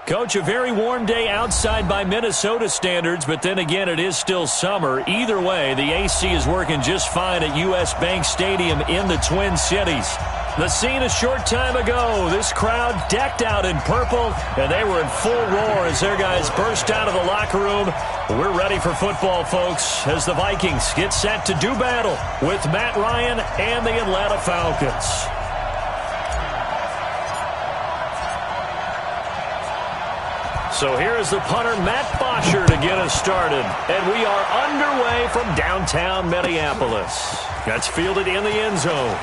Coach, a very warm day outside by Minnesota standards, but then again, it is still summer. Either way, the AC is working just fine at U.S. Bank Stadium in the Twin Cities. The scene a short time ago, this crowd decked out in purple, and they were in full roar as their guys burst out of the locker room. We're ready for football, folks, as the Vikings get set to do battle with Matt Ryan and the Atlanta Falcons. So here is the punter, Matt Bosher, to get us started. And we are underway from downtown Minneapolis. That's fielded in the end zone.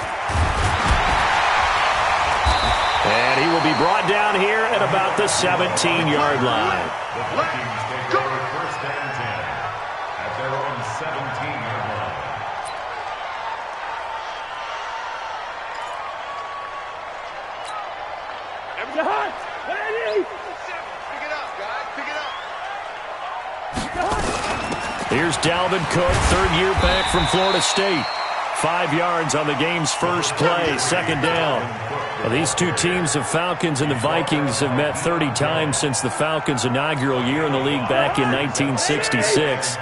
And he will be brought down here at about the 17-yard line. The Vikings take over first and 10 at their own 17-yard line. Here's Dalvin Cook, third-year back from Florida State. 5 yards on the game's first play, second down. Well, these two teams, the Falcons and the Vikings, have met 30 times since the Falcons' inaugural year in the league back in 1966.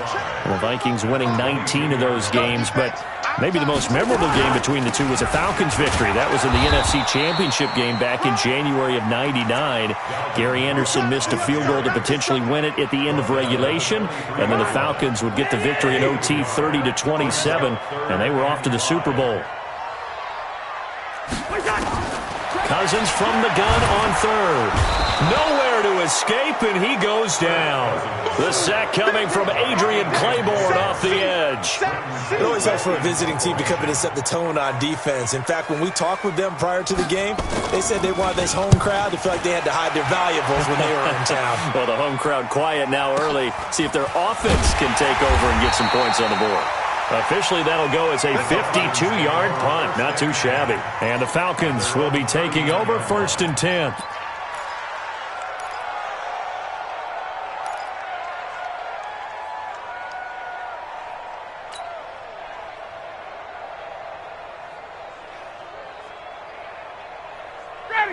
And the Vikings winning 19 of those games, but maybe the most memorable game between the two was a Falcons victory. That was in the NFC Championship game back in January of '99. Gary Anderson missed a field goal to potentially win it at the end of regulation, and then the Falcons would get the victory in OT 30-27, and they were off to the Super Bowl. Cousins from the gun on third. Nowhere to escape, and he goes down. The sack coming from Adrian Claiborne off the edge. It always helps for a visiting team to come in and set the tone on defense. In fact, when we talked with them prior to the game, they said they wanted this home crowd to feel like they had to hide their valuables when they were in town. Well, the home crowd quiet now early. See if their offense can take over and get some points on the board. Officially, that'll go as a 52-yard punt. Not too shabby. And the Falcons will be taking over first and 10.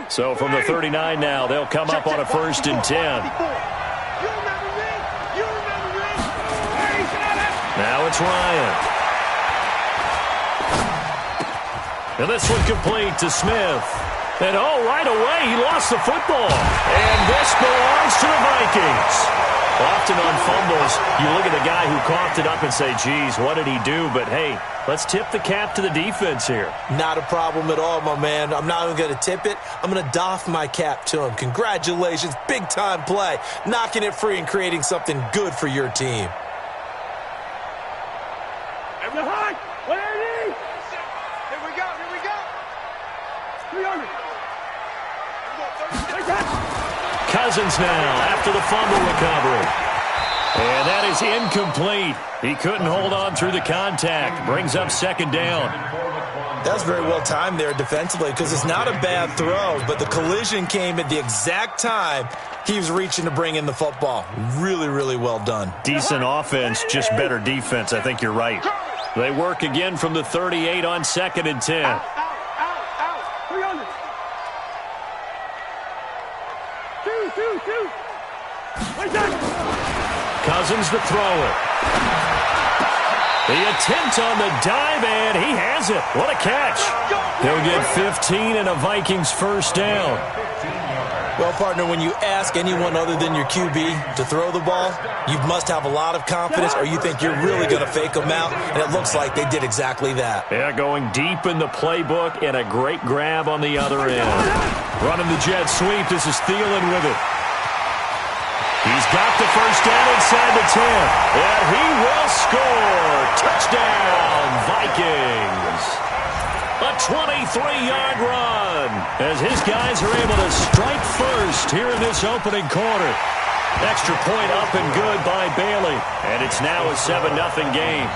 So from the 39 now, they'll come up on a first and 10. Now it's Ryan. And this one complete to Smith. And right away, he lost the football. And this belongs to the Vikings. Often on fumbles, you look at the guy who coughed it up and say, geez, what did he do? But hey, let's tip the cap to the defense here. Not a problem at all, my man. I'm not even going to tip it. I'm going to doff my cap to him. Congratulations, big-time play. Knocking it free and creating something good for your team. Cousins now after the fumble recovery. And that is incomplete. He couldn't hold on through the contact. Brings up second down. That's very well timed there defensively because it's not a bad throw, but the collision came at the exact time he was reaching to bring in the football. Really, really well done. Decent offense, just better defense. I think you're right. They work again from the 38 on second and 10. Cousins the thrower. The attempt on the dive, and he has it. What a catch. He'll get 15 and a Vikings first down. Well, partner, when you ask anyone other than your QB to throw the ball, you must have a lot of confidence or you think you're really going to fake them out, and it looks like they did exactly that. Yeah, going deep in the playbook and a great grab on the other end. Running the jet sweep. This is Thielen with it. He's got the first down inside the 10. And he will score. Touchdown, Vikings. A 23-yard run as his guys are able to strike first here in this opening quarter. Extra point up and good by Bailey. And it's now a 7-0 game.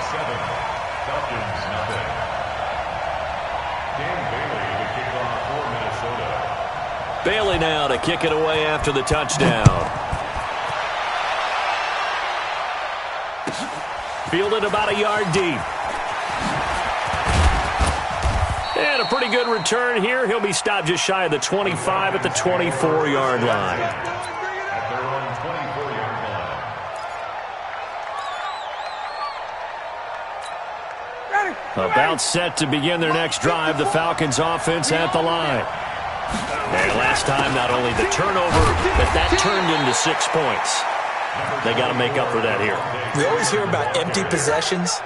Bailey now to kick it away after the touchdown. Fielded about a yard deep. And a pretty good return here. He'll be stopped just shy of the 25 at the 24-yard line. About set to begin their next drive, the Falcons offense at the line. And last time, not only the turnover, but that turned into 6 points. They got to make up for that here. We always hear about empty possessions,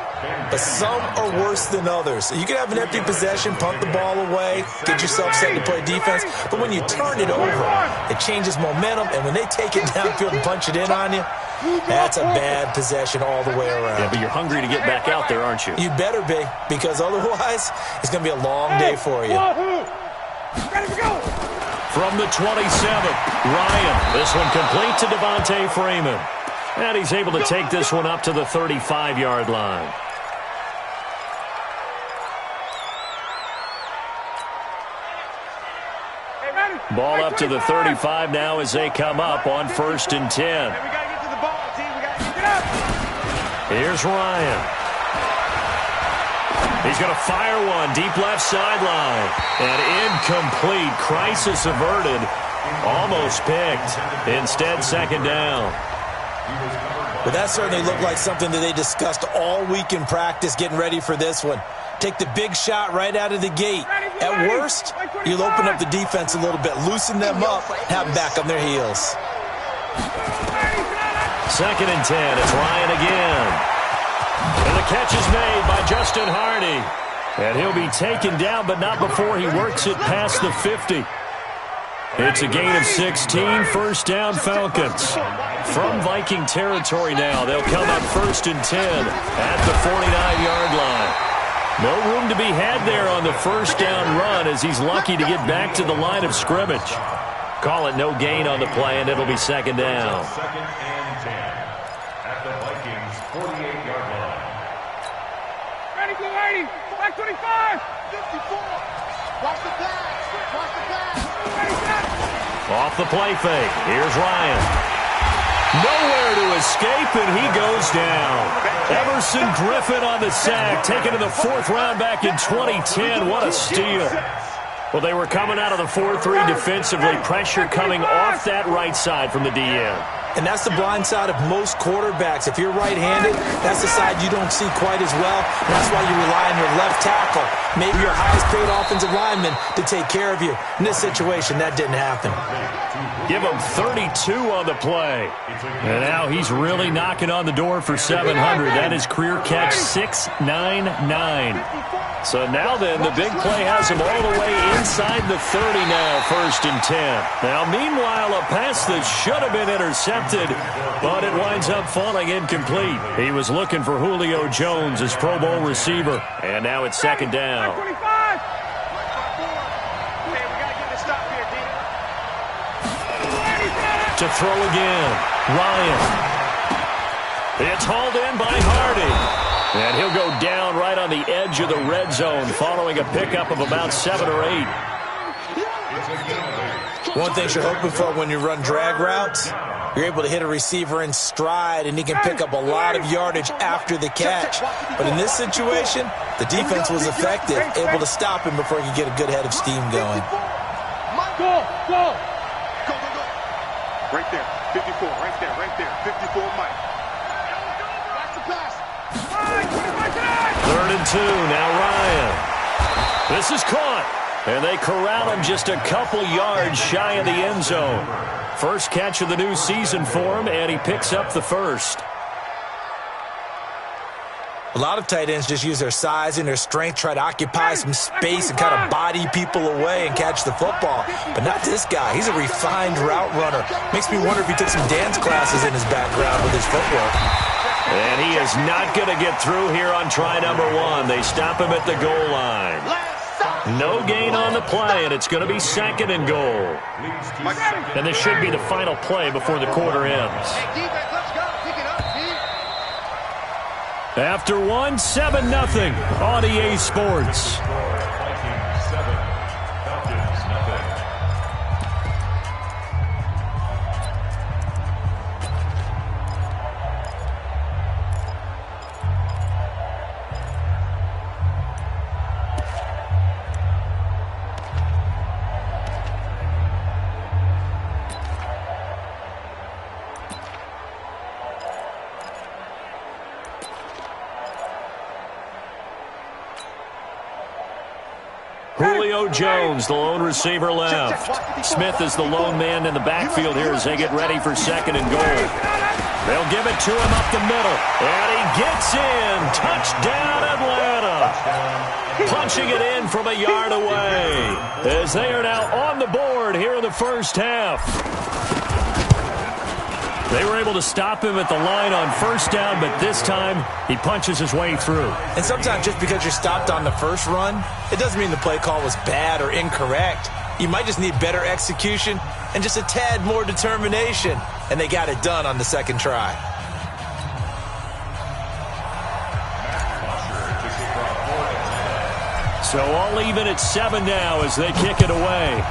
but some are worse than others. You can have an empty possession, punt the ball away, get yourself set to play defense, but when you turn it over, it changes momentum, and when they take it downfield and punch it in on you, that's a bad possession all the way around. Yeah, but you're hungry to get back out there, aren't you? You better be, because otherwise, it's going to be a long day for you. Ready to go. From the 27th, Ryan. This one complete to Devontae Freeman. And he's able to take this one up to the 35-yard line. Ball up to the 35 now as they come up on 1st and 10. We got to get to the ball, team. We got to get up. Here's Ryan. He's going to fire one deep left sideline. And incomplete. Crisis averted. Almost picked. Instead, 2nd down. Well, that certainly looked like something that they discussed all week in practice getting ready for this one. Take the big shot right out of the gate. At worst, you'll open up the defense a little bit, loosen them up, have them back on their heels. 2nd and 10. It's Ryan again. And the catch is made by Justin Hardy. And he'll be taken down, but not before he works it past the 50. It's a gain of 16, 1st down Falcons. From Viking territory now, they'll come up 1st and 10 at the 49-yard line. No room to be had there on the 1st down run as he's lucky to get back to the line of scrimmage. Call it no gain on the play, and it'll be 2nd down. 2nd and 10 at the Vikings' 48-yard line. Ready, go, Hardy. Back 25. 54. Watch the pass. Watch the pass. Ready, set. Off the play fake. Here's Ryan. Nowhere to escape, and he goes down. Emerson Griffin on the sack, taken to the 4th round back in 2010. What a steal. Well, they were coming out of the 4-3 defensively. Pressure coming off that right side from the DN. And that's the blind side of most quarterbacks. If you're right-handed, that's the side you don't see quite as well. And that's why you rely on your left tackle, maybe your highest-paid offensive lineman, to take care of you. In this situation, that didn't happen. Give him 32 on the play. And now he's really knocking on the door for 700. That is career catch 699. So now then, the big play has him all the way inside the 30 now, 1st and 10. Now, meanwhile, a pass that should have been intercepted, but it winds up falling incomplete. He was looking for Julio Jones, his Pro Bowl receiver. And now it's 2nd down. 25. Okay, we got to get this stop here, D. To throw again, Ryan. It's hauled in by Hardy. And he'll go down right on the edge of the red zone following a pickup of about 7 or 8. One thing you're hoping for when you run drag routes, you're able to hit a receiver in stride, and he can pick up a lot of yardage after the catch. But in this situation, the defense was effective, able to stop him before he could get a good head of steam going. Go, go. Right there, 54, right there, 54, Mike. Watch the pass. 3rd and 2, now Ryan. This is caught, and they corral him just a couple yards shy of the end zone. First catch of the new season for him, and he picks up the 1st. A lot of tight ends just use their size and their strength, try to occupy some space and kind of body people away and catch the football. But not this guy. He's a refined route runner. Makes me wonder if he took some dance classes in his background with his footwork. And he is not going to get through here on try number 1. They stop him at the goal line. No gain on the play, and it's going to be 2nd and goal. And this should be the final play before the quarter ends. After 1, 7-0 on EA Sports. Vikings 7, Falcons nothing. Julio Jones, the lone receiver left. Smith is the lone man in the backfield here as they get ready for second and goal. They'll give it to him up the middle. And he gets in. Touchdown, Atlanta. Punching it in from a yard away as they are now on the board here in the first half. They were able to stop him at the line on first down, but this time he punches his way through. And sometimes just because you're stopped on the first run, it doesn't mean the play call was bad or incorrect. You might just need better execution and just a tad more determination. And they got it done on the second try. So all even at 7 now as they kick it away.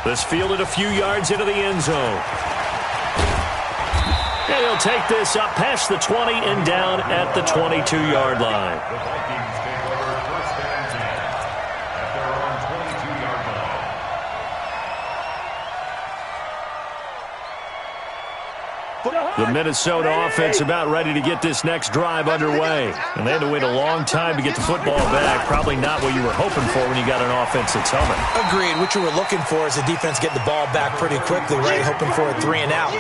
This fielded a few yards into the end zone. And he'll take this up past the 20 and down at the 22-yard line. The Vikings take over first and 10 at their own 22-yard line. The Minnesota offense about ready to get this next drive underway. And they had to wait a long time to get the football back. Probably not what you were hoping for when you got an offense that's humming. Agreed. What you were looking for is the defense get the ball back pretty quickly, right? Hoping for a 3 and out.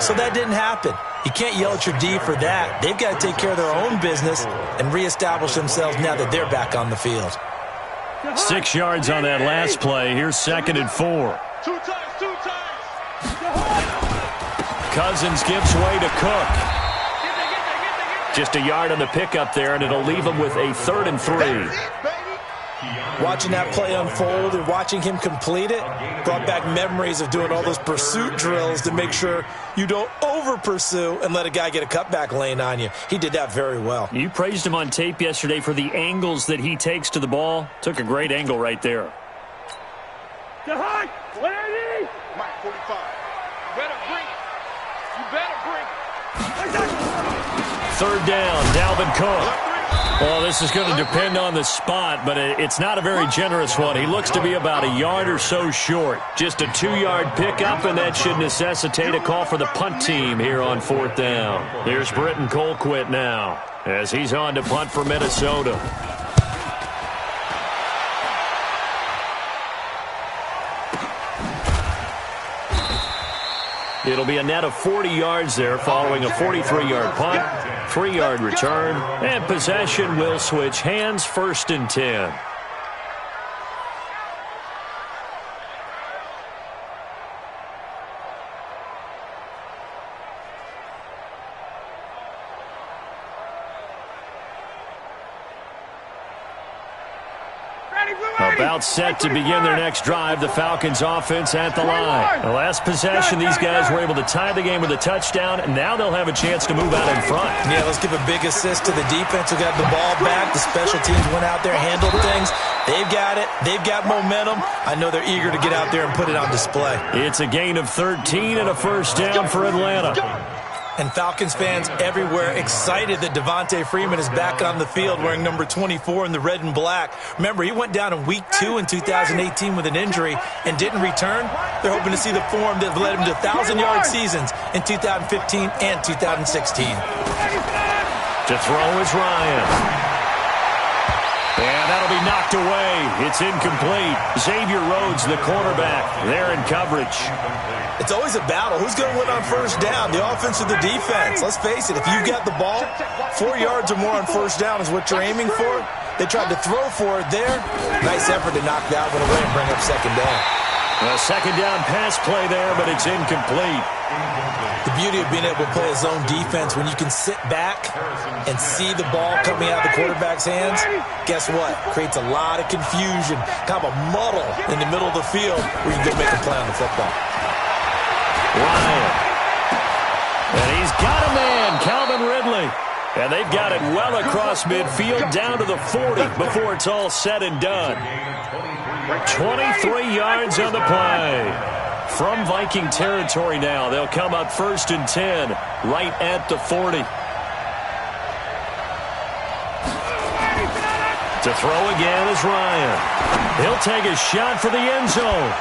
So that didn't happen. You can't yell at your D for that. They've got to take care of their own business and reestablish themselves now that they're back on the field. 6 yards on that last play. Here's second and 4. Two times. Cousins gives way to Cook. Just a yard on the pickup there, and it'll leave him with a 3rd and 3. Watching that play unfold and watching him complete it brought back memories of doing all those pursuit drills to make sure you don't over-pursue and let a guy get a cutback lane on you. He did that very well. You praised him on tape yesterday for the angles that he takes to the ball. Took a great angle right there. The high, 180. Mike, 45. Better bring it. You better bring it. 3rd down, Dalvin Cook. Well, this is going to depend on the spot, but it's not a very generous one. He looks to be about a yard or so short. Just a 2-yard pickup, and that should necessitate a call for the punt team here on 4th down. Here's Britton Colquitt now as he's on to punt for Minnesota. It'll be a net of 40 yards there following a 43-yard punt, 3-yard return, and possession will switch hands, 1st and 10. About set to begin their next drive, the Falcons offense at the line. The last possession, these guys were able to tie the game with a touchdown, and now they'll have a chance to move out in front. Yeah, let's give a big assist to the defense who got the ball back. The special teams went out there, handled things. They've got it. They've got momentum. I know they're eager to get out there and put it on display. It's a gain of 13 and a 1st down for Atlanta. And Falcons fans everywhere excited that Devontae Freeman is back on the field wearing number 24 in the red and black. Remember, he went down in week 2 in 2018 with an injury and didn't return. They're hoping to see the form that led him to 1,000-yard seasons in 2015 and 2016. To throw is Ryan. And that'll be knocked away. It's incomplete. Xavier Rhodes, the cornerback, there in coverage. It's always a battle. Who's going to win on 1st down, the offense or the defense? Let's face it, if you've got the ball, 4 yards or more on 1st down is what you're aiming for. They tried to throw for it there. Nice effort to knock that one away and bring up 2nd down. A 2nd down pass play there, but it's incomplete. The beauty of being able to play a zone defense when you can sit back and see the ball coming out of the quarterback's hands, guess what? Creates a lot of confusion, kind of a muddle in the middle of the field where you can go make a play on the football. Ryan. And he's got a man, Calvin Ridley. And they've got it well across midfield down to the 40 before it's all said and done. 23 yards on the play. From Viking territory now, they'll come up 1st and 10 right at the 40. To throw again is Ryan. He'll take a shot for the end zone.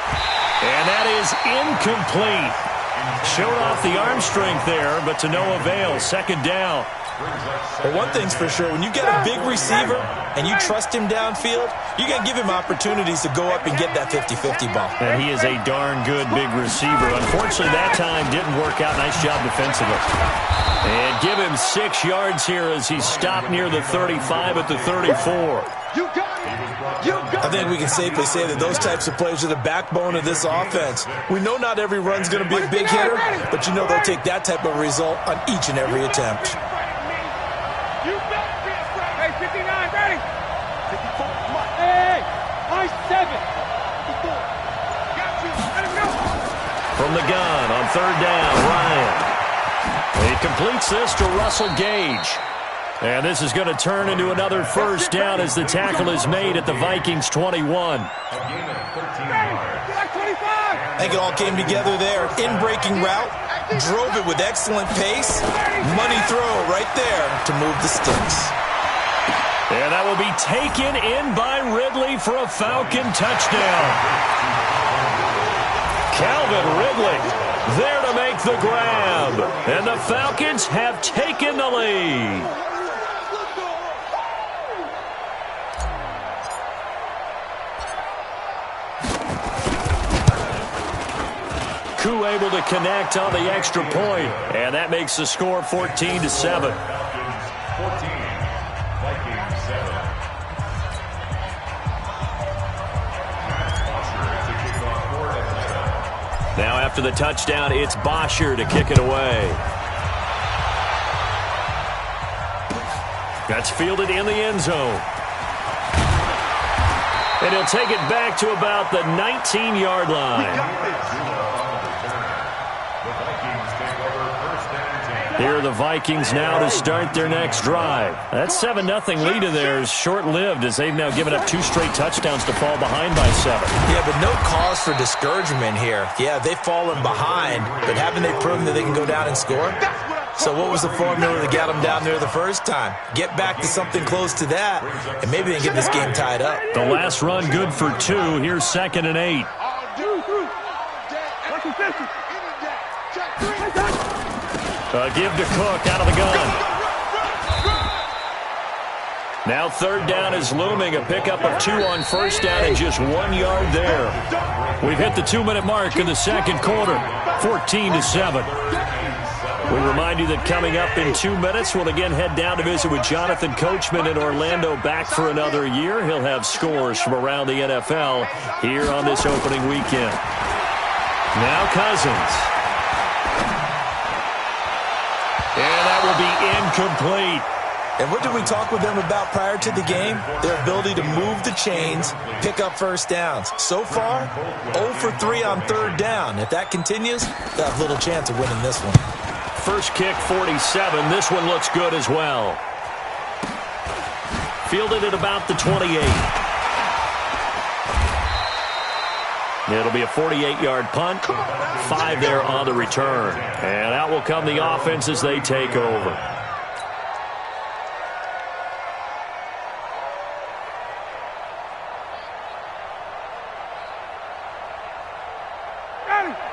And that is incomplete. Showed off the arm strength there, but to no avail. 2nd down. Well, one thing's for sure, when you get a big receiver and you trust him downfield, you're going to give him opportunities to go up and get that 50-50 ball. And he is a darn good big receiver. Unfortunately, that time didn't work out. Nice job defensively. And give him 6 yards here as he's stopped near the 35 at the 34. I think we can safely say that those types of plays are the backbone of this offense. We know not every run's going to be a big hitter, but you know they'll take that type of result on each and every attempt. Hey, 59, ready? 54, come on. Hey, I 7. 54. Got you. Let him go. From the gun on 3rd down, Ryan. He completes this to Russell Gage. And this is going to turn into another first down as the tackle is made at the Vikings 21. I think it all came together there. In-breaking route, drove it with excellent pace. Money throw right there to move the sticks. And that will be taken in by Ridley for a Falcon touchdown. Calvin Ridley there to make the grab. And the Falcons have taken the lead. Koo able to connect on the extra point, and that makes the score 14-7. Vikings 14, Vikings 7. Now after the touchdown, it's Bosher to kick it away. That's fielded in the end zone. And he'll take it back to about the 19-yard line. Here are the Vikings now to start their next drive. That 7-0 lead of theirs short-lived as they've now given up 2 straight touchdowns to fall behind by 7. Yeah, but no cause for discouragement here. Yeah, they've fallen behind, but haven't they proven that they can go down and score? So what was the formula that got them down there the first time? Get back to something close to that, and maybe they can get this game tied up. The last run good for 2. Here's 2nd and 8. Give to Cook out of the gun. Now 3rd down is looming. A pickup of 2 on 1st down and just 1 yard there. We've hit the 2-minute mark in the 2nd quarter. 14-7. We remind you that coming up in 2 minutes, we'll again head down to visit with Jonathan Coachman in Orlando, back for another year. He'll have scores from around the NFL here on this opening weekend. Now Cousins. And that will be incomplete. And what did we talk with them about prior to the game? Their ability to move the chains, pick up first downs. So far, 0 for 3 on 3rd down. If that continues, they'll have little chance of winning this one. First kick, 47. This one looks good as well. Fielded at about the 28. It'll be a 48-yard punt. 5 there on the return. And out will come the offense as they take over.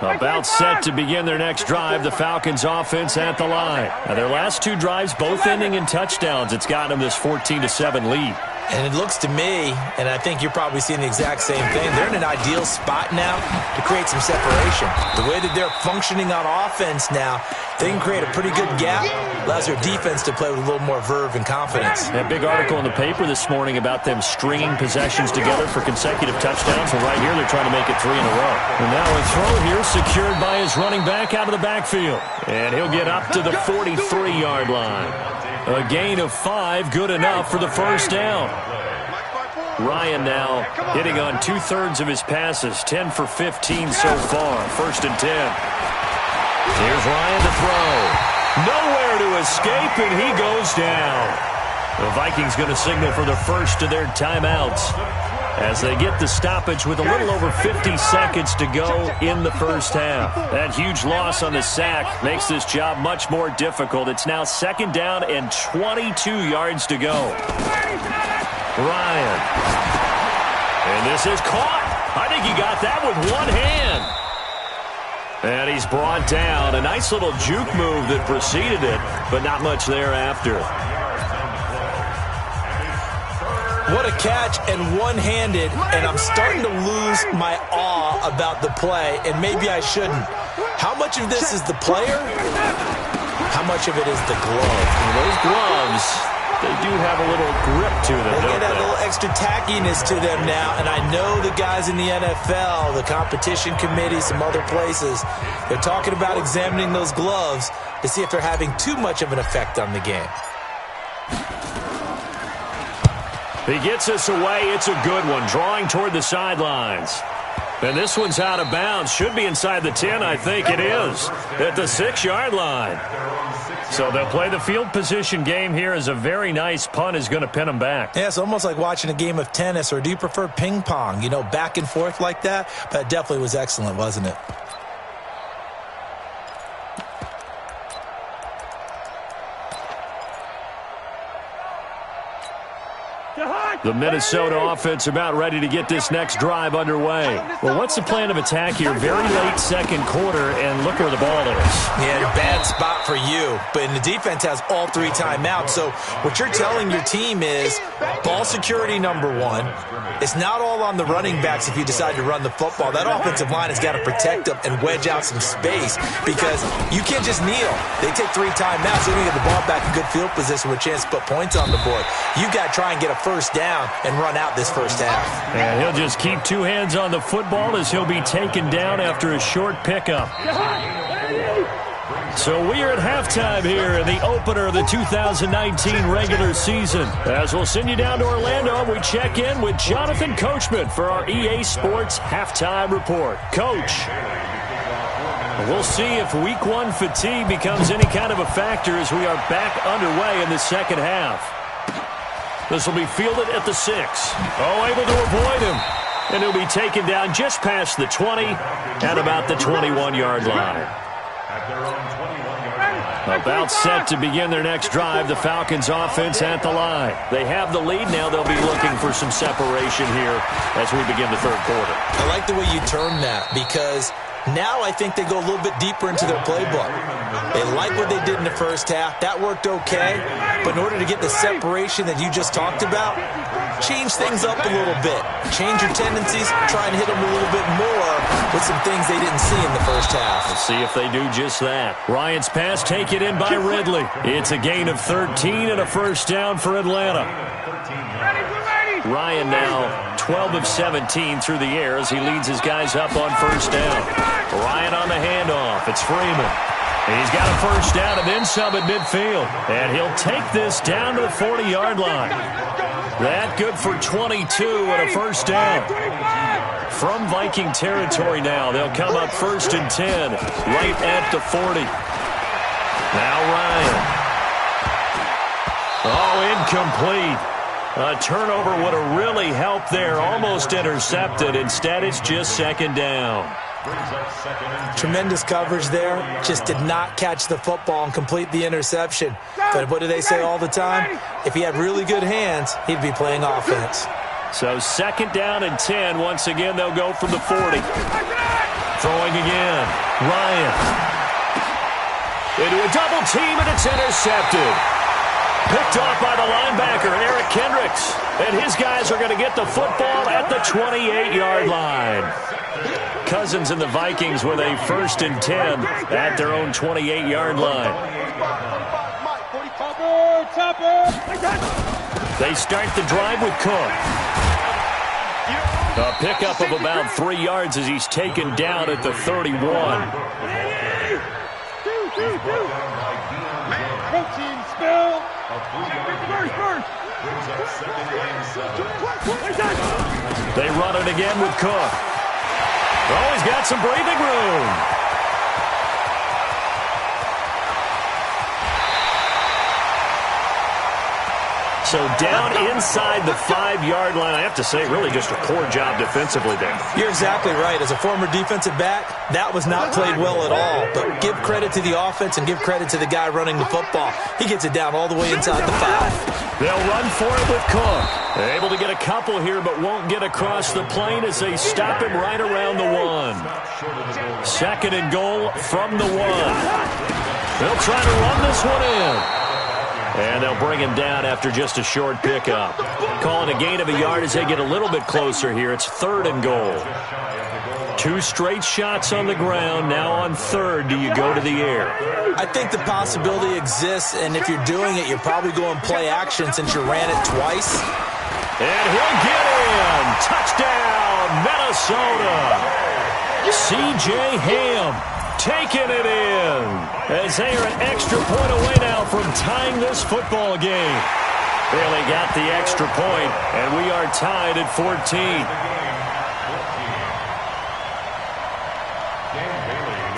About set to begin their next drive, the Falcons offense at the line. Now their last 2 drives both ending in touchdowns. It's gotten them this 14-7 lead. And it looks to me, and I think you're probably seeing the exact same thing, they're in an ideal spot now to create some separation. The way that they're functioning on offense now, they can create a pretty good gap. Allows their defense to play with a little more verve and confidence. That big article in the paper this morning about them stringing possessions together for consecutive touchdowns. Well, right here, they're trying to make it 3 in a row. And now a throw here secured by his running back out of the backfield. And he'll get up to the 43-yard line. A gain of 5, good enough for the first down. Ryan now hitting on 2/3 of his passes, 10 for 15 so far. 1st and 10. Here's Ryan to throw. Nowhere to escape, and he goes down. The Vikings going to signal for the first of their timeouts as they get the stoppage with a little over 50 seconds to go in the first half. That huge loss on the sack makes this job much more difficult. It's now 2nd down and 22 yards to go. Ryan. And this is caught. I think he got that with one hand. And he's brought down. A nice little juke move that preceded it, but not much thereafter. What a catch, and one-handed, and I'm starting to lose my awe about the play, and maybe I shouldn't. How much of this is the player? How much of it is the glove? And those gloves, they do have a little grip to them, They don't get a they? little extra tackiness to them now, and I know the guys in the NFL, the competition committee, some other places, they're talking about examining those gloves to see if they're having too much of an effect on the game. He gets us away. It's a good one, drawing toward the sidelines. And this one's out of bounds. Should be inside the 10, I think it is, at the 6-yard line. So they'll play the field position game here as a very nice punt is going to pin them back. Yeah, it's almost like watching a game of tennis, or do you prefer ping pong? You know, back and forth like that? But it definitely was excellent, wasn't it? The Minnesota offense about ready to get this next drive underway. Well, what's the plan of attack here? Very late second quarter, and look where the ball is. Yeah, bad spot for you. But the defense has all 3 timeouts. So what you're telling your team is ball security number 1. It's not all on the running backs if you decide to run the football. That offensive line has got to protect them and wedge out some space because you can't just kneel. They take 3 timeouts. They're going to get the ball back in good field position with a chance to put points on the board. You've got to try and get a first down and run out this first half. And he'll just keep 2 hands on the football as he'll be taken down after a short pickup. So we are at halftime here in the opener of the 2019 regular season. As we'll send you down to Orlando, we check in with Jonathan Coachman for our EA Sports Halftime Report. Coach, we'll see if Week 1 fatigue becomes any kind of a factor as we are back underway in the second half. This will be fielded at the 6. Oh, able to avoid him. And he'll be taken down just past the 20 at about the 21-yard line. About set to begin their next drive, the Falcons offense at the line. They have the lead. Now they'll be looking for some separation here as we begin the third quarter. I like the way you termed that because now I think they go a little bit deeper into their playbook. They like what they did in the first half. That worked okay. But in order to get the separation that you just talked about, change things up a little bit. Change your tendencies. Try and hit them a little bit more with some things they didn't see in the first half. Let's see if they do just that. Ryan's pass taken in by Ridley. It's a gain of 13 and a first down for Atlanta. Ryan now 12 of 17 through the air as he leads his guys up on first down. Ryan on the handoff. It's Freeman. He's got a first down and then some at midfield. And he'll take this down to the 40-yard line. That good for 22 and a first down. From Viking territory now, they'll come up first and 10 right at the 40. Now Ryan. Oh, incomplete. A turnover would have really helped there. Almost intercepted. Instead, it's just second down. Tremendous coverage there. Just did not catch the football and complete the interception. But what do they say all the time? If he had really good hands, he'd be playing offense. So second down and 10. Once again, they'll go from the 40. Throwing again. Ryan. Into a double team, and it's intercepted. Picked off by the linebacker, Eric Kendricks. And his guys are going to get the football at the 28-yard line. Cousins and the Vikings with a first and 10 at their own 28-yard line. They start the drive with Cook. A pickup of about 3 yards as he's taken down at the 31. Protein spill. They run it again with Cook. Oh, he's got some breathing room. So down inside the 5-yard line. I have to say, really just a poor job defensively there. You're exactly right. As a former defensive back, that was not played well at all. But give credit to the offense and give credit to the guy running the football. He gets it down all the way inside the 5. They'll run for it with Cook. They're able to get a couple here, but won't get across the plane as they stop him right around the 1. 2nd and goal from the 1. They'll try to run this one in. And they'll bring him down after just a short pickup. Call it a gain of a yard as they get a little bit closer here. It's 3rd and goal. 2 straight shots on the ground. Now on 3rd, do you go to the air? I think the possibility exists, and if you're doing it, you're probably going play action since you ran it twice. And he'll get in. Touchdown, Minnesota. C.J. Ham taking it in as they are an extra point away now from tying this football game. Really got the extra point, and we are tied at 14.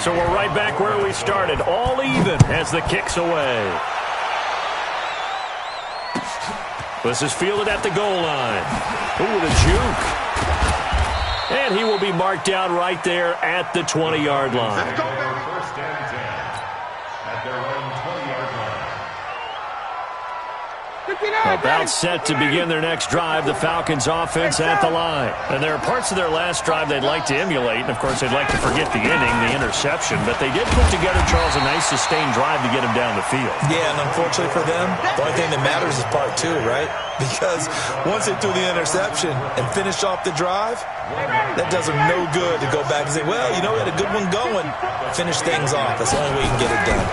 So we're right back where we started, all even as the kick's away. This is fielded at the goal line. Ooh, the juke. And he will be marked down right there at the 20-yard line. Let's go, baby. 1st and 10 at their own 20-yard line. About set to begin their next drive, the Falcons offense at the line. And there are parts of their last drive they'd like to emulate. And, of course, they'd like to forget the inning, the interception. But they did put together, Charles, a nice sustained drive to get him down the field. Yeah, and unfortunately for them, the only thing that matters is part 2, right? Because once they threw the interception and finished off the drive, that does them no good to go back and say, well, you know, we had a good one going. Finish things off. That's the only way you can get it done.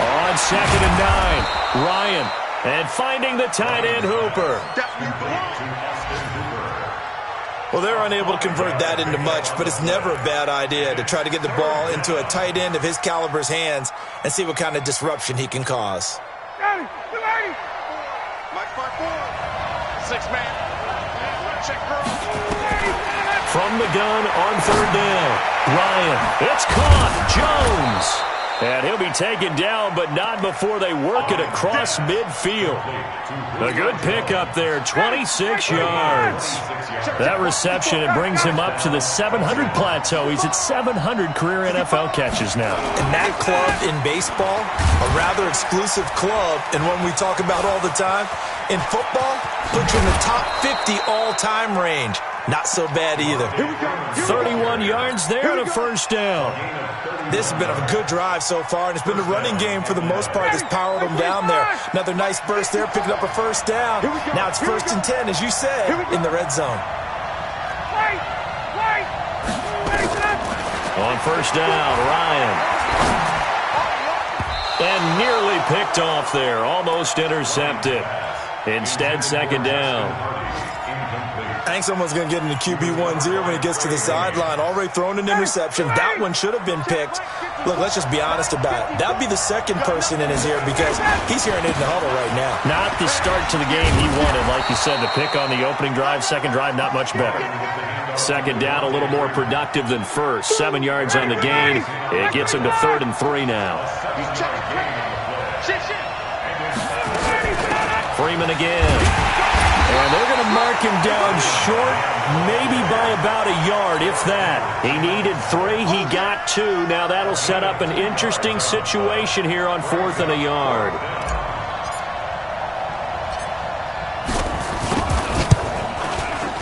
On 2nd and 9, Ryan. And finding the tight end, Hooper. Well, they're unable to convert that into much, but it's never a bad idea to try to get the ball into a tight end of his caliber's hands and see what kind of disruption he can cause. From the gun on 3rd down, Ryan. It's caught. Jones. And he'll be taken down, but not before they work it across midfield. A good pickup there, 26 yards. That reception, it brings him up to the 700 plateau. He's at 700 career NFL catches now. And that club in baseball, a rather exclusive club, and one we talk about all the time. In football, puts you in the top 50 all-time range. Not so bad either. 31 yards there and a 1st down. This has been a good drive so far, and it's been the running game for the most part that's powered them down there. Another nice burst there, picking up a 1st down. Now it's 1st and 10, as you said, in the red zone. On 1st down, Ryan. And nearly picked off there, almost intercepted. Instead, 2nd down. I think someone's going to get into QB1-0 when he gets to the sideline. Already thrown an interception. That one should have been picked. Look, let's just be honest about it. That would be the 2nd person in his ear because he's hearing it in the huddle right now. Not the start to the game he wanted. Like you said, the pick on the opening drive, 2nd drive, not much better. 2nd down, a little more productive than 1st. 7 yards on the gain. It gets him to 3rd and 3 now. Freeman again. And they're going to mark him down short, maybe by about a yard, if that. He needed 3. He got 2. Now that'll set up an interesting situation here on 4th and a yard.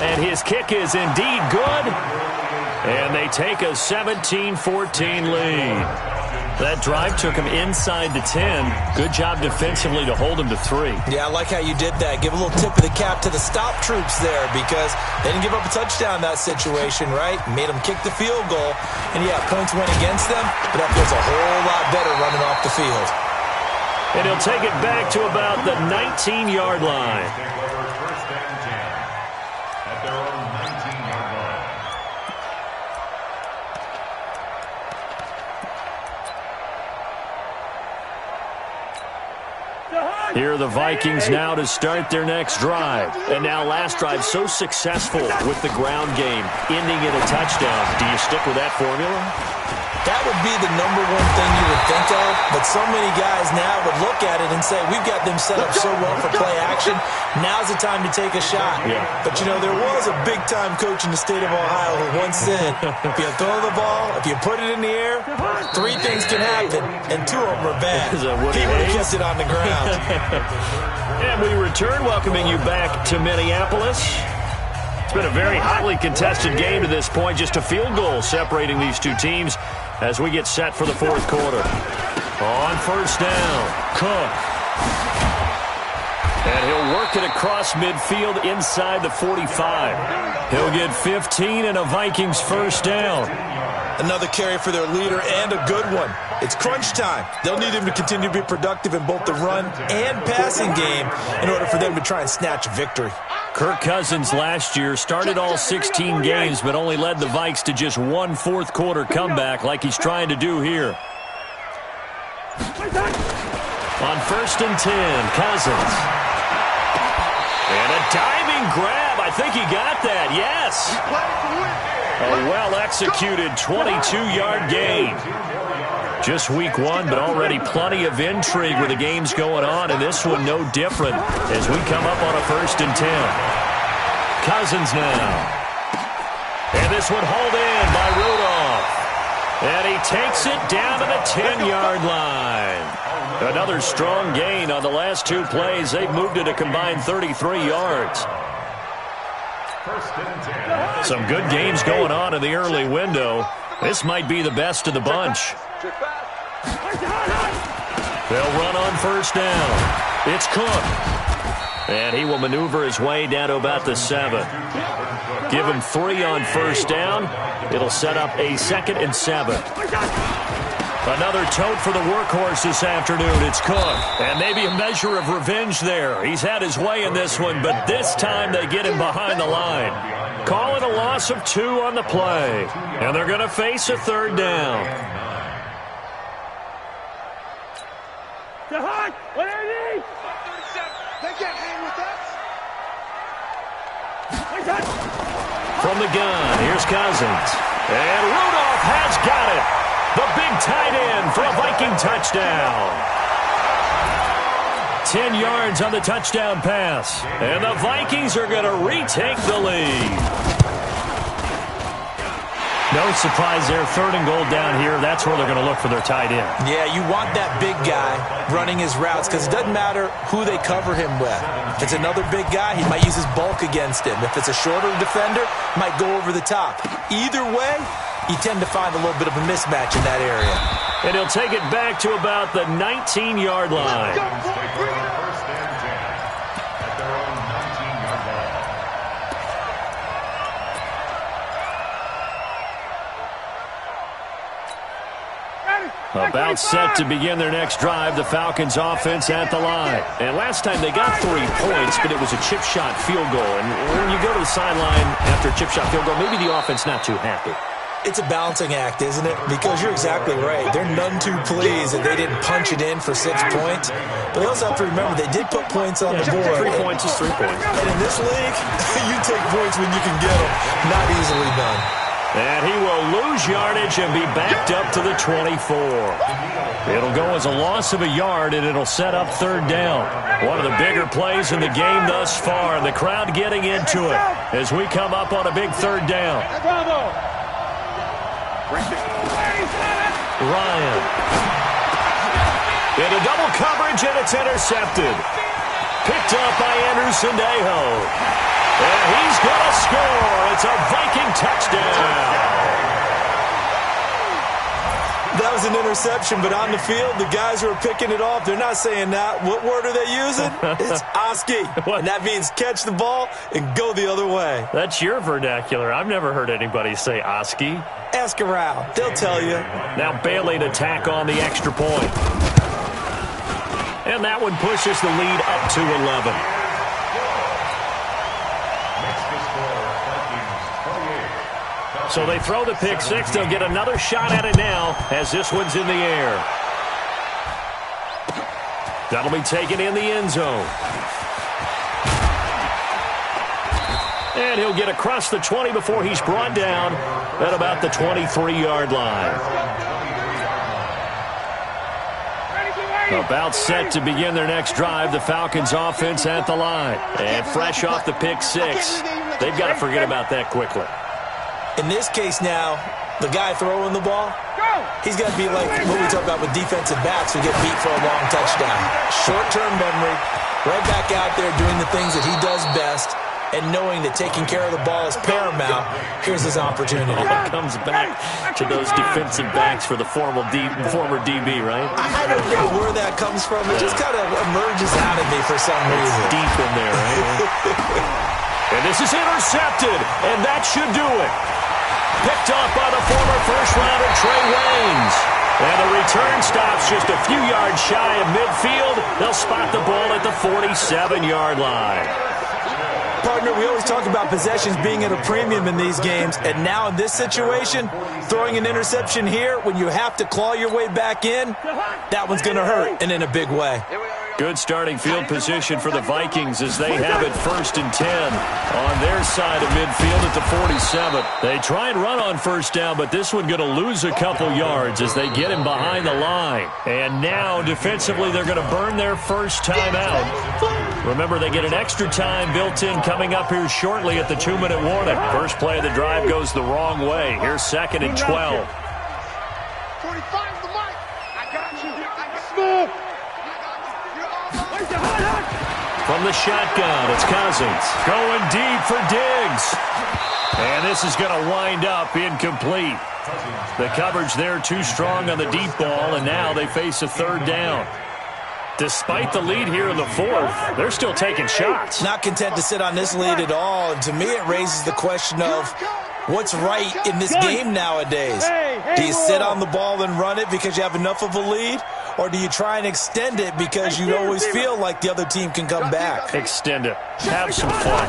And his kick is indeed good. And they take a 17-14 lead. That drive took him inside the 10. Good job defensively to hold him to 3. Yeah, I like how you did that. Give a little tip of the cap to the stop troops there because they didn't give up a touchdown in that situation, right? Made them kick the field goal. And, yeah, points went against them, but that feels a whole lot better running off the field. And he'll take it back to about the 19-yard line. Here are the Vikings now to start their next drive. And now last drive so successful with the ground game, ending in a touchdown. Do you stick with that formula? That would be the number one thing you would think of, but so many guys now would look at it and say, we've got them set up so well for play action, now's the time to take a shot. Yeah. But, you know, there was a big-time coach in the state of Ohio who once said, if you throw the ball, if you put it in the air, 3 things can happen, and 2 of them are bad. He would have kept it on the ground. And we return, welcoming you back to Minneapolis. It's been a very hotly contested game to this point. Just a field goal separating these two teams as we get set for the fourth quarter. On first down, Cook. And he'll work it across midfield inside the 45. He'll get 15 and a Vikings first down. Another carry for their leader and a good one. It's crunch time. They'll need him to continue to be productive in both the run and passing game in order for them to try and snatch a victory. Kirk Cousins last year started all 16 games but only led the Vikes to just one fourth-quarter comeback like he's trying to do here. On first and 10, Cousins. And a diving grab. I think he got that, yes. A well-executed 22-yard gain. Just week one, but already plenty of intrigue with the games going on, and this one no different as we come up on a first and 10. Cousins now. And this one hauled in by Rudolph. And he takes it down to the 10-yard line. Another strong gain on the last two plays. They've moved it a combined 33 yards. Some good games going on in the early window. This might be the best of the bunch. They'll run on first down. It's Cook. And he will maneuver his way down to about the 7. Give him 3 on first down. It'll set up a 2nd and 7. Another tote for the workhorse this afternoon. It's Cook. And maybe a measure of revenge there. He's had his way in this one, but this time they get him behind the line. Call it a loss of 2 on the play. And they're going to face a 3rd down. From the gun, here's Cousins. And Rudolph has got it. The big tight end for a Viking touchdown. 10 yards on the touchdown pass. And the Vikings are going to retake the lead. No surprise there. 3rd and goal down here. That's where they're going to look for their tight end. Yeah, you want that big guy running his routes because it doesn't matter who they cover him with. If it's another big guy, he might use his bulk against him. If it's a shorter defender, might go over the top. Either way, you tend to find a little bit of a mismatch in that area. And he'll take it back to about the 19-yard line. About set to begin their next drive, the Falcons offense at the line. And last time they got 3 points, but it was a chip shot field goal. And when you go to the sideline after a chip shot field goal, maybe the offense not too happy. It's a balancing act, isn't it? Because you're exactly right. They're none too pleased that they didn't punch it in for 6 points. But they also have to remember they did put points on the board. 3 points is 3 points. And in this league, you take points when you can get them. Not easily done. And he will lose yardage and be backed up to the 24. It'll go as a loss of a yard, and it'll set up 3rd down. One of the bigger plays in the game thus far, and the crowd getting into it as we come up on a big 3rd down. Ryan. Into double coverage, and it's intercepted. Picked up by Anderson-Dejo. And he's going to score. It's a Viking touchdown. That was an interception, but on the field, the guys who are picking it off, they're not saying that. What word are they using? It's Oski. And that means catch the ball and go the other way. That's your vernacular. I've never heard anybody say Oski. Ask around. They'll tell you. Now Bailey to tack on the extra point. And that one pushes the lead up to 11. So they throw the pick 6. They'll get another shot at it now as this one's in the air. That'll be taken in the end zone. And he'll get across the 20 before he's brought down at about the 23-yard line. About set to begin their next drive, the Falcons offense at the line. And fresh off the pick 6, they've got to forget about that quickly. In this case now, the guy throwing the ball, he's got to be like what we talk about with defensive backs who get beat for a long touchdown. Short-term memory, right back out there doing the things that he does best, and knowing that taking care of the ball is paramount, here's his opportunity. It comes back to those defensive backs for the former DB, right? I don't know where that comes from. It just kind of emerges out of me for some reason. It's deep in there, right? And this is intercepted, and that should do it. Picked off by the former first-rounder Trey Waynes. And the return stops just a few yards shy of midfield. They'll spot the ball at the 47-yard line. Partner, we always talk about possessions being at a premium in these games, and now in this situation, throwing an interception here when you have to claw your way back in, that one's going to hurt, and in a big way. Good starting field position for the Vikings as they have it 1st and 10 on their side of midfield at the 47. They try and run on first down, but this one going to lose a couple yards as they get him behind the line. And now, defensively, they're going to burn their first time out. Remember, they get an extra time built in coming up here shortly at the 2-minute warning. First play of the drive goes the wrong way. Here's 2nd and 12. 45 the mic. I got you. Smooth. From the shotgun, it's Cousins. Going deep for Diggs. And this is going to wind up incomplete. The coverage there too strong on the deep ball, and now they face a 3rd down. Despite the lead here in the 4th, they're still taking shots. Not content to sit on this lead at all, and to me it raises the question of what's right in this game nowadays. Do you sit on the ball and run it because you have enough of a lead? Or do you try and extend it because you always feel like the other team can come back? Extend it. Have some fun.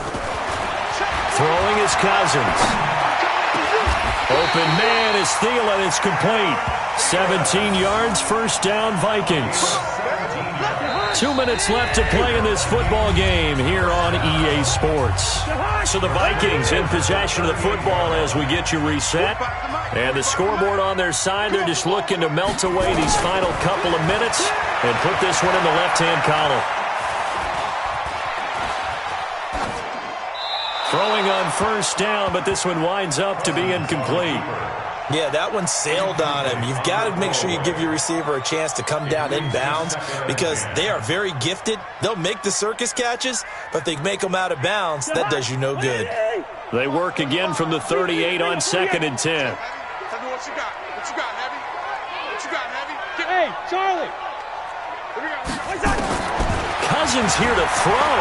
Throwing is Cousins. Open man is Thielen. It's complete. 17 yards, 1st down, Vikings. 2 minutes left to play in this football game here on EA Sports. So the Vikings in possession of the football as we get you reset. And the scoreboard on their side, they're just looking to melt away these final couple of minutes and put this one in the left-hand column. Throwing on first down, but this one winds up to be incomplete. Yeah, that one sailed on him. You've got to make sure you give your receiver a chance to come down inbounds because they are very gifted. They'll make the circus catches, but if they make them out of bounds, that does you no good. They work again from the 38 on 2nd and 10. Tell me what you got. What you got, Heavy? What you got, Heavy? Hey, Charlie. Cousins here to throw.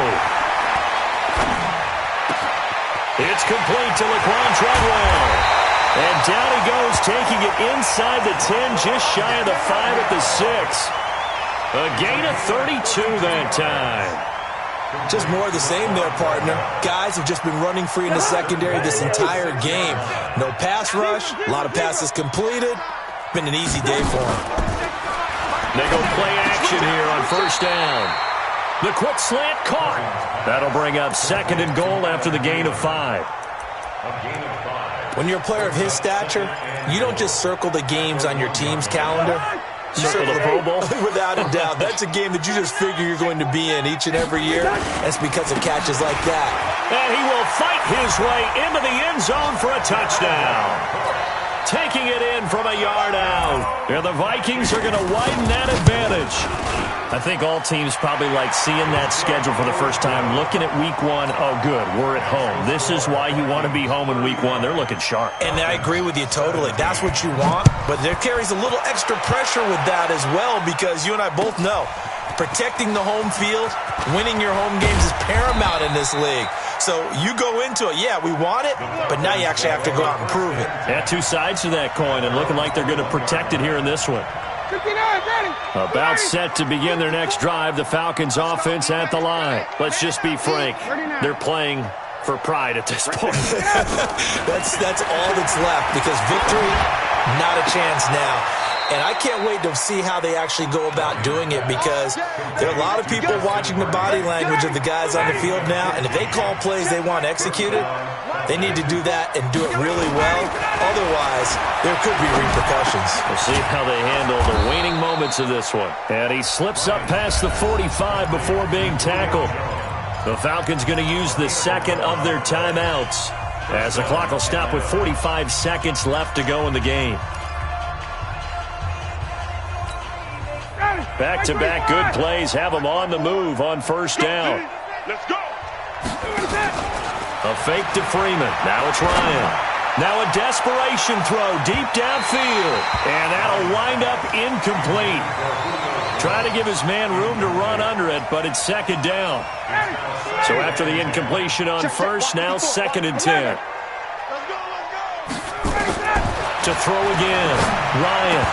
It's complete to Laquan Treadwell. And down he goes, taking it inside the 10, just shy of the 5 at the 6. A gain of 32 that time. Just more of the same there, partner. Guys have just been running free in the secondary this entire game. No pass rush, a lot of passes completed. Been an easy day for them. They go play action here on first down. The quick slant caught. That'll bring up 2nd and goal after the gain of 5. When you're a player of his stature, you don't just circle the games on your team's calendar. You Circle the Pro Bowl? Without a doubt. That's a game that you just figure you're going to be in each and every year. That's because of catches like that. And he will fight his way into the end zone for a touchdown. Taking it in from a yard out. And the Vikings are going to widen that advantage. I think all teams probably like seeing that schedule for the first time, looking at week 1. Oh, good, we're at home. This is why you want to be home in week 1. They're looking sharp. And I agree with you totally. That's what you want. But there carries a little extra pressure with that as well because you and I both know protecting the home field, winning your home games is paramount in this league. So you go into it, yeah, we want it, but now you actually have to go out and prove it. Yeah, 2 sides to that coin and looking like they're going to protect it here in this one. 59, ready. About set to begin their next drive, the Falcons offense at the line. Let's just be frank, they're playing for pride at this point. That's all that's left because victory, not a chance now. And I can't wait to see how they actually go about doing it because there are a lot of people watching the body language of the guys on the field now, and if they call plays they want executed, they need to do that and do it really well. Otherwise, there could be repercussions. We'll see how they handle the waning moments of this one. And he slips up past the 45 before being tackled. The Falcons going to use the 2nd of their timeouts as the clock will stop with 45 seconds left to go in the game. Back-to-back good plays have them on the move on first down. Let's go. A fake to Freeman. Now it's Ryan. Now a desperation throw deep downfield. And that'll wind up incomplete. Try to give his man room to run under it, but it's second down. So after the incompletion on first, now 2nd and 10. To throw again. Ryan.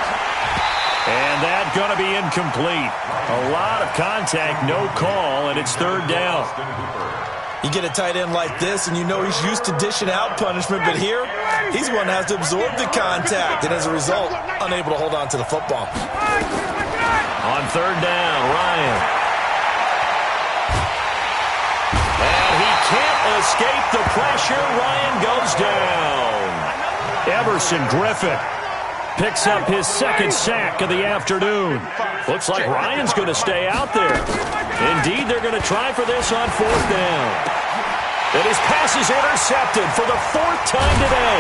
And that's going to be incomplete. A lot of contact, no call, and it's 3rd down. You get a tight end like this, and you know he's used to dishing out punishment, but here, he's one that has to absorb the contact, and as a result, unable to hold on to the football. On 3rd down, Ryan. And he can't escape the pressure. Ryan goes down. Everson Griffin picks up his 2nd sack of the afternoon. Looks like Ryan's going to stay out there. Indeed, they're going to try for this on 4th down. And his pass is intercepted for the 4th time today.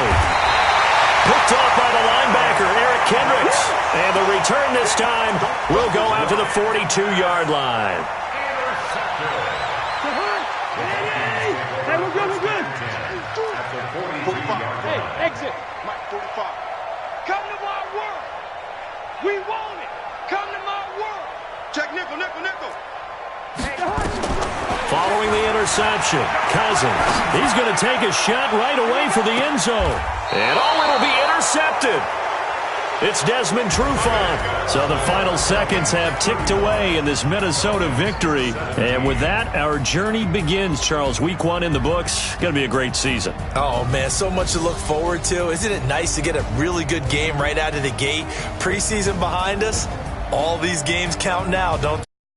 Picked off by the linebacker, Eric Kendricks. And the return this time will go out to the 42-yard line. Hey, we're good, we're good. Hey, exit. Mike, 45. Come to my world. We want it. Come to my world. Check nickel, nickel, nickel. Following the interception, Cousins. He's going to take a shot right away for the end zone. And it'll be intercepted. It's Desmond Trufant. So the final seconds have ticked away in this Minnesota victory. And with that, our journey begins, Charles. Week 1 in the books. Going to be a great season. Oh, man, so much to look forward to. Isn't it nice to get a really good game right out of the gate? Preseason behind us. All these games count now, don't they?